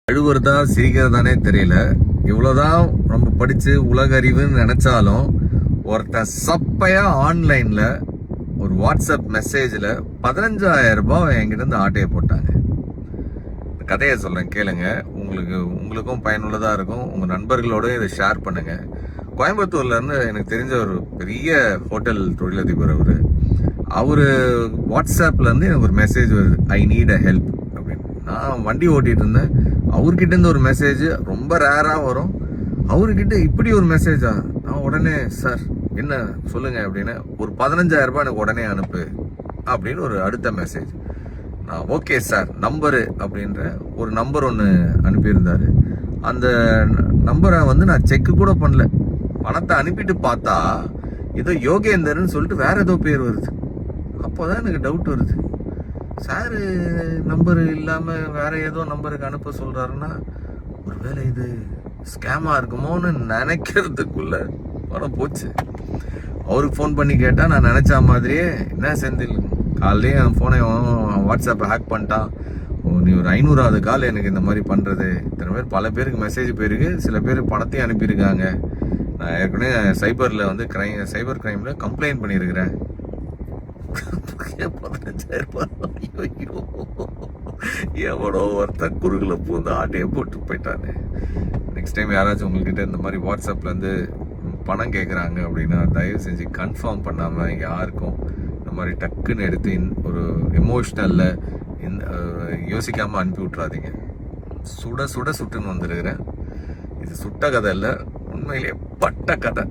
அழுவுறதா சிரிக்கிறதானே தெரியல. இவ்வளவுதான் நம்ம படிச்சு உலக அறிவுன்னு நினைச்சாலும் ஒருத்தன் சப்பையா ஆன்லைன்ல ஒரு வாட்ஸ்அப் மெசேஜ்ல 15,000 ரூபாய் என்கிட்ட இருந்து ஆட்டையை போட்டாங்க. கதையை சொல்றேன் கேளுங்க. உங்களுக்கும் பயனுள்ளதா இருக்கும். உங்க நண்பர்களோட இதை ஷேர் பண்ணுங்க. கோயம்புத்தூர்ல இருந்து எனக்கு தெரிஞ்ச ஒரு பெரிய ஹோட்டல் தொழிலதிபர் அவரு வாட்ஸ்அப்ல இருந்து எனக்கு ஒரு மெசேஜ் வருது, ஐ நீட் அ ஹெல்ப் அப்படின்னு. நான் வண்டி ஓட்டிட்டு இருந்தேன். அவர்கிட்ட இருந்து ஒரு மெசேஜ் ரொம்ப ரேரா வரும். அவர்கிட்ட இப்படி ஒரு மெசேஜா? நான் உடனே சார் என்ன சொல்லுங்க அப்படின்னு, ஒரு 15,000 ரூபாய் எனக்கு உடனே அனுப்பு அப்படின்னு ஒரு அடுத்த மெசேஜ். நான் ஓகே சார் நம்பரு அப்படின்ற ஒரு நம்பர் ஒன்று அனுப்பியிருந்தாரு. அந்த நம்பரை நான் செக் கூட பண்ணல. பணத்தை அனுப்பிட்டு பார்த்தா ஏதோ யோகேந்தர்னு சொல்லிட்டு வேற ஏதோ பேர் வருது. அப்போதான் எனக்கு டவுட் வருது, சாரு நம்பர் இல்லாம வேற ஏதோ நம்பருக்கு அனுப்ப சொல்றாருன்னா ஒருவேளை இது ஸ்கேமா இருக்குமோன்னு நினைக்கிறதுக்குள்ள பணம் போச்சு. அவருக்கு ஃபோன் பண்ணி கேட்டா நான் நினைச்ச மாதிரியே, என்ன செந்தில் காலையிலே என் ஃபோனை வாட்ஸ்அப்பை ஹேக் பண்ணிட்டான், நீ ஒரு 500வது கால் எனக்கு இந்த மாதிரி பண்றது. இத்தனை பேர் பல பேருக்கு மெசேஜ் போயிருக்கு, சில பேர் பணத்தையும் அனுப்பியிருக்காங்க. நான் ஏற்கனவே சைபர் கிரைம்ல கம்ப்ளைண்ட் பண்ணியிருக்கிறேன். 15,000 ரூபாய் எவனோ ஒருத்தன் குறுகுல பூந்து ஆட்டையை போட்டு போயிட்டானே. நெக்ஸ்ட் டைம் யாராச்சும் உங்ககிட்ட இந்த மாதிரி வாட்ஸ்அப்ல இருந்து பணம் கேட்குறாங்க அப்படின்னா தயவு செஞ்சு கன்ஃபார்ம் பண்ணாமல் யாருக்கும் இந்த மாதிரி டக்குன்னு எடுத்து ஒரு எமோஷ்னல்ல யோசிக்காமல் அனுப்பி விட்றாதீங்க. சுட சுட சுட்டுன்னு வந்துருக்கிறேன். இது சுட்ட கதை இல்லை, உண்மையிலேயே பட்ட கதை.